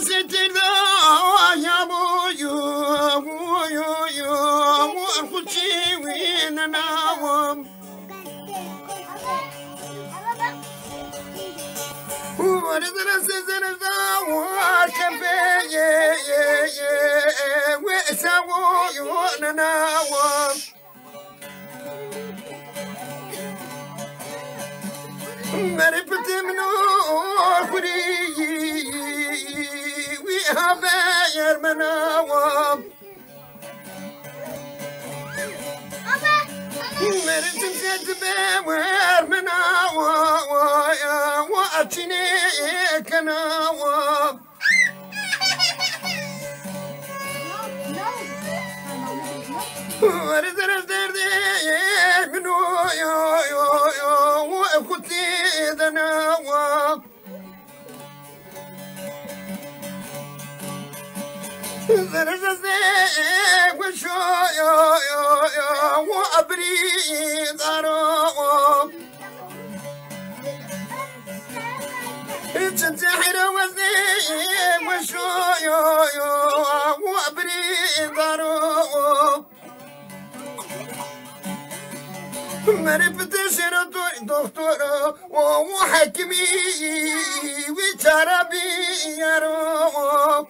ستر يا بويو خشي وين ناوم ورزنا سزنا وكفي وسوي ناوم مرفت منو خري وهباير مناوم مرفت زد بوار مناوم واتني كناوم ورزنا دردي منو وأخذي ذناوم زرزة وشو وأبريد أروم تنتحر وزي وشو وأبريد أروم مرفت شرطو دكتورة وحكمي وشربي يروم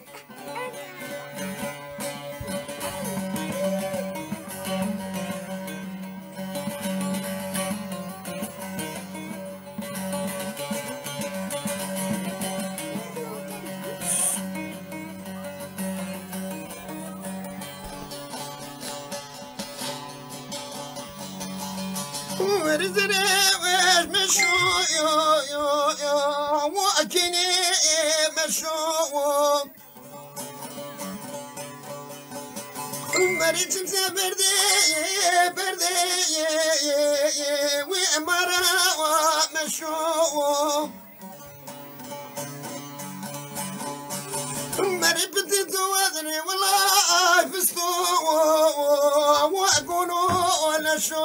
ورزنا وش مشو وأكني مشو مريت بردي وأمرا ومشو مريت بتدوذني والله فستو وأكونوا ولا شو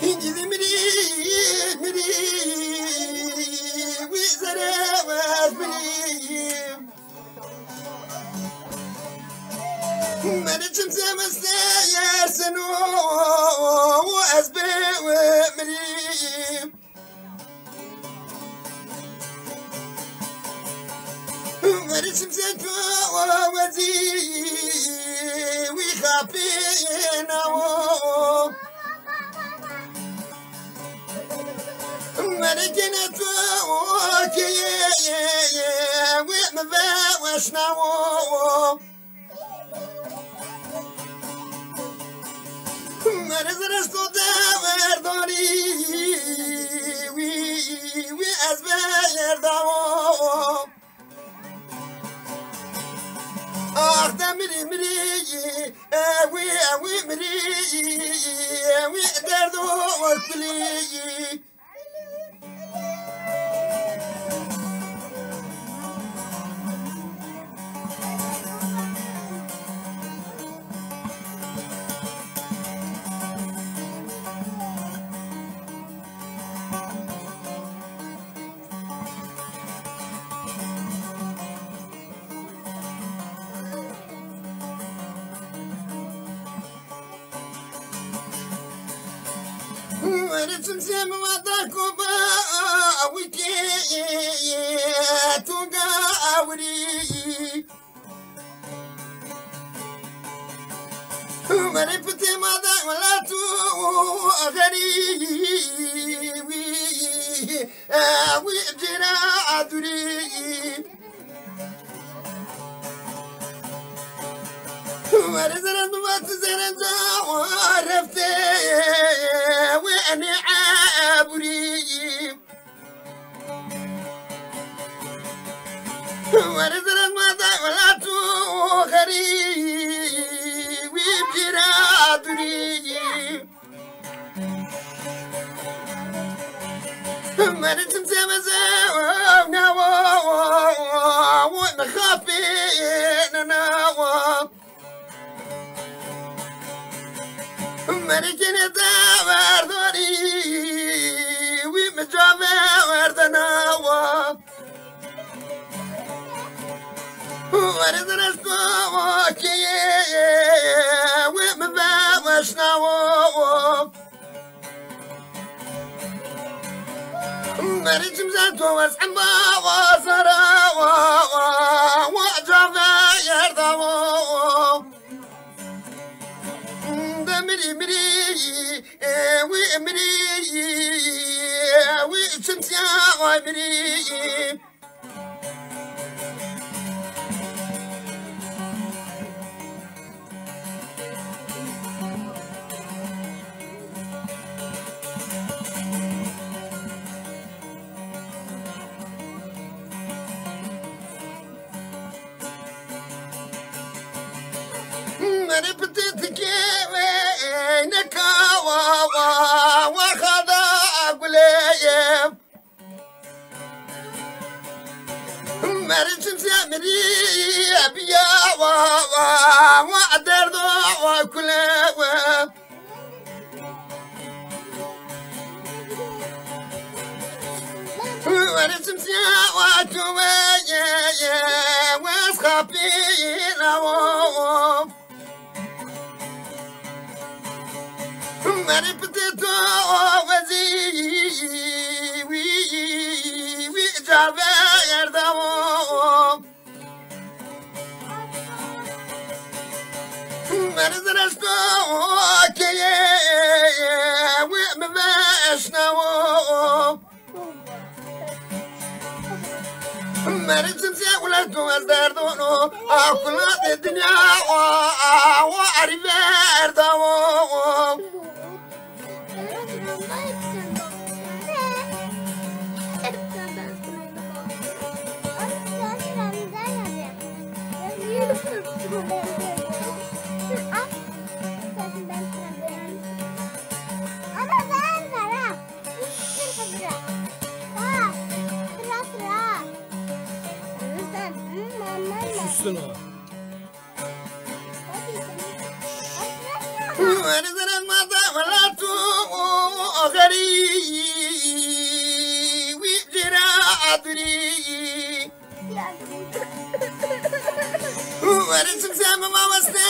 إنجلي مري وزراوات مري مريتم سمسايا سنو وأسبي ومري مريتم سنتو ووزي وخافينا مركنا توكي ومفاوشنا مرزنا صوتا وردوني وأزباير داو أخدا مري مري دردو وكلي ورسم سما وداكوبا ويكي توغا أوري ورفت ماذا ولا تو غري ويجرا أدري ورزنا ما تزرنا وعرفتي وأنا عابري ورزنا ماذا ولا تغري وبجرادري مرتم زمزاونا ونخافينا ناوى مركنا داور دوري ومجامع وردنا ورزرستو كي ومباشنا مريم زاتو واسعما وصرا وجافا يردو دمري ومري وشمسيا ومري أنا بديت كيفينك وخذا أقولي مريم سامري أبيا وأدر وكله مريم سامري واسخابينا ماني بديتو وزي وي جابا يردو ماني زرشتو كي ومباشنا ماني تمسي ولدو ازدردونو اكلات الدنيا وعرف يردو ونزل المطر ولا تغري وجرا أدري ورسم سما ما وسنا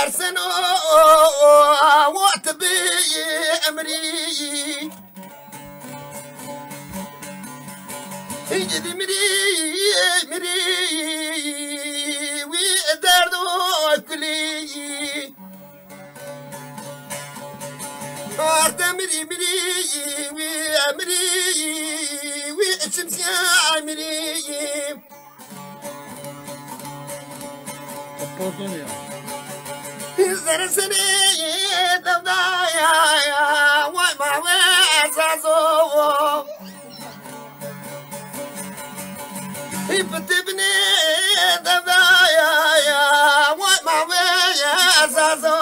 أرسنو واتبي أمري يجدي مري ويدردو كلي أرتمري وأمري وشمس يا أمري زرسني تبدايا وما واساسو بتبني تبدايا وما واساسو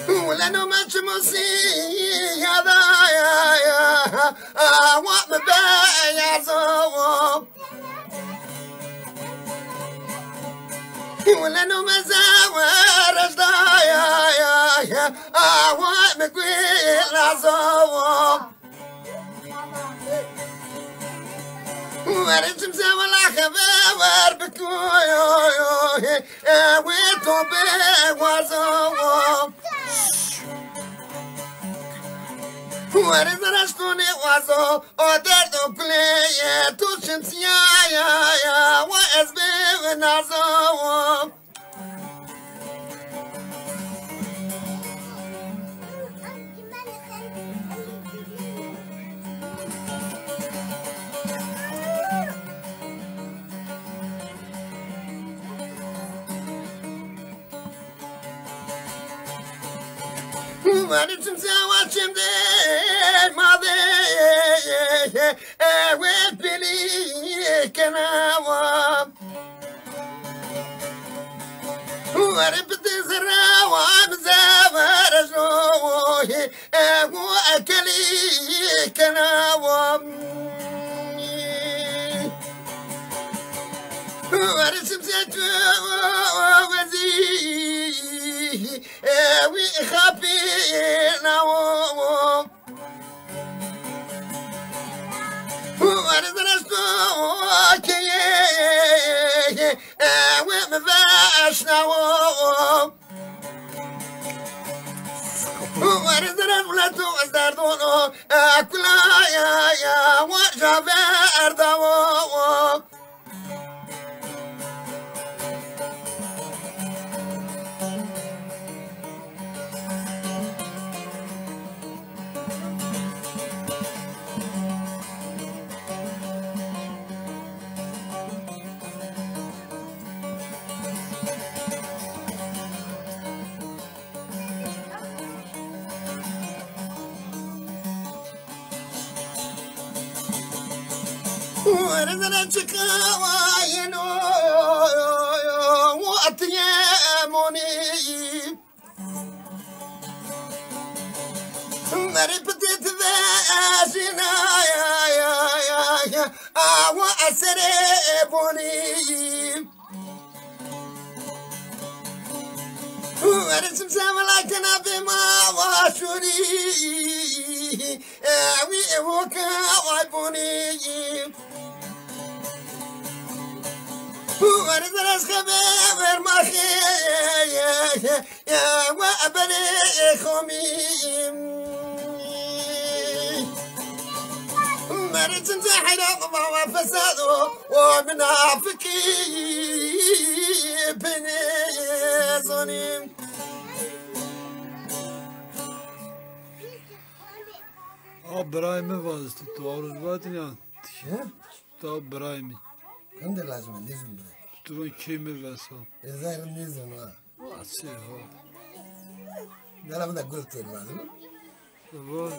ولانه مش مسيح هذا يا وما بيعزو ولانه مزاور يا وما قيل عزو ورجم زاول خبر بكويو ويتو بوازو ورزرشتوني وازو ودردو كلي تو شمسيا يا واسبي ونازو ماني تمساوى شمدي ماضي وبلي كناوى وربت زراوى مزاور جوه وأكلي كناوى ورسم زيتو وزي وخبينا ورزنا شكاوين وأطياموني مربطت ذاشنا يا وأسربوني ورسم ساملاكنا بما واشوري ويوكا وعبوني ورزنا سخبير مخي يا وأبني خومي مرسم ساحرة وفسادو ومنافقي بني صنيم برايمي vazdı doğru zaten ya. Ta برايمي. Kan da lazım nizam. Tu kimi vasa. Ezayım nizam ha. Asi ha. Nala da gurtur lazım. Var.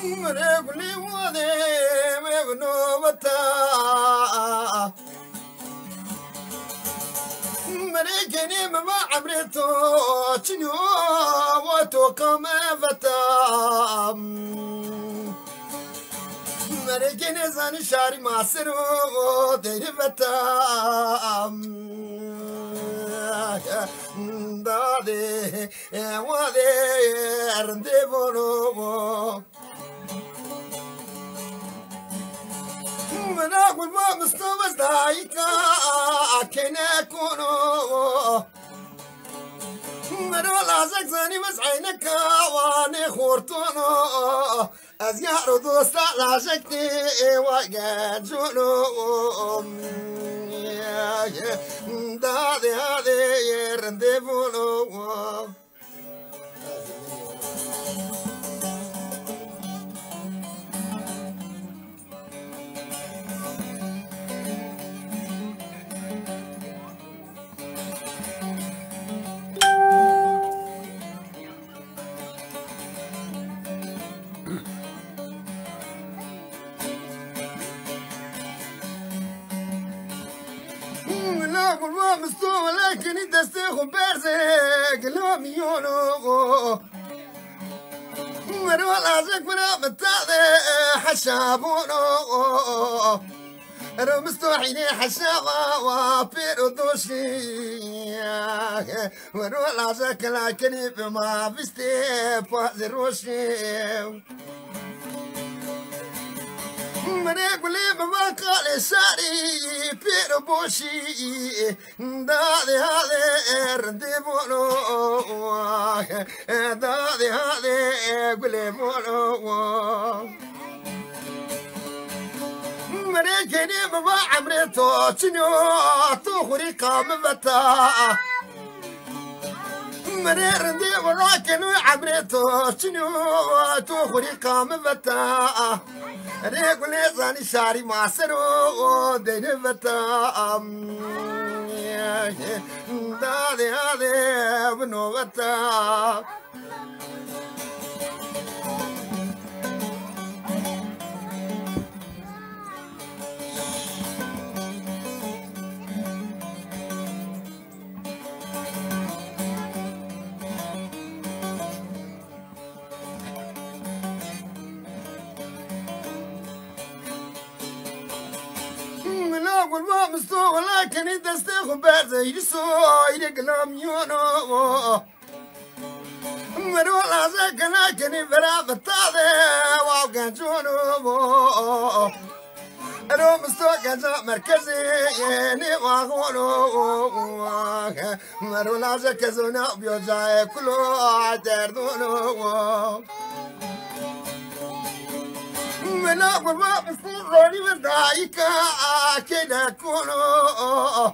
مرقلي وذي مغنوبتا مرقني ما عمرتو شنو وتوكم فتا مرقني زان شاري ماسرو دير فتا دادي وذي رندي بونو من أقول ما مستوى دايكا كنا كونو من ولا زكزاني بس عينك واني خورتونو أزيار دوستا لا شكتي وقد جونو دادي هادي رنديفونو أقول ما مستوى لكن يدستيخو بارزق لهم يونو مروا لازق مرا متاذي حشابونو رمستو حيني حشابا وابيرو دوشي مروا لازق لكن بما بستي بازي روشي مريقولي بما قال ساري بيرو بوشي دادي هذي رندي بولو دادي هذي قولي بولو مريقني بما عمرتو شنو تخوري قام بتا مريرندي وراكن وعمرتو شنو تخوري قام بتا ريقولي زاني شاري ماسرو ديني بتا دادي هادي بنو بتا والله مستوى لكن يدستخ برزي يسوي يقلم يونو مرولا زكنا كني برا بتاده واقع جونو رو مستوى كذا مركزي يعني واقولو مرولا زكزونا بيوجاي كلو عتردونو من أقول ما بفرني من دايكا كده كونو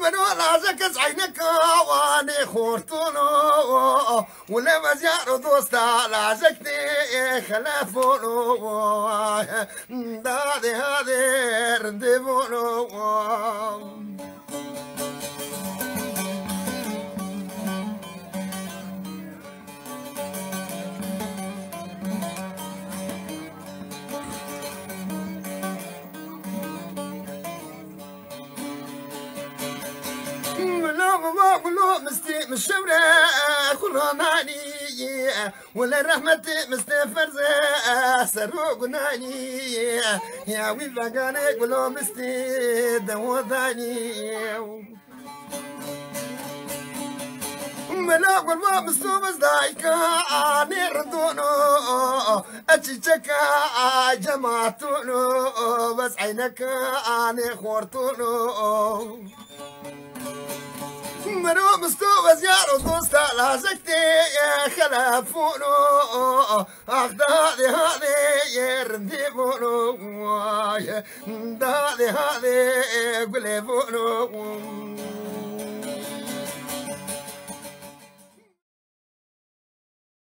من ولا زكز عينك واني خورتونو ولا مزيار دوستا لا زكتي خلافونو دادي هادي رندبونو ما كله مستي مشورة كله ماني ولا رحمة مستي فرزة سروق ناني يا ويبا قاني كله مستي دوضاني ملاك والما مستوبس دايكا نردونو أتشكا جماعتونو بس عينك أنا خورتونو منو مستوى زيارو دوستا لازكتي خلافونو أخدادي هادي يرنديبونو دادي هادي قلبونو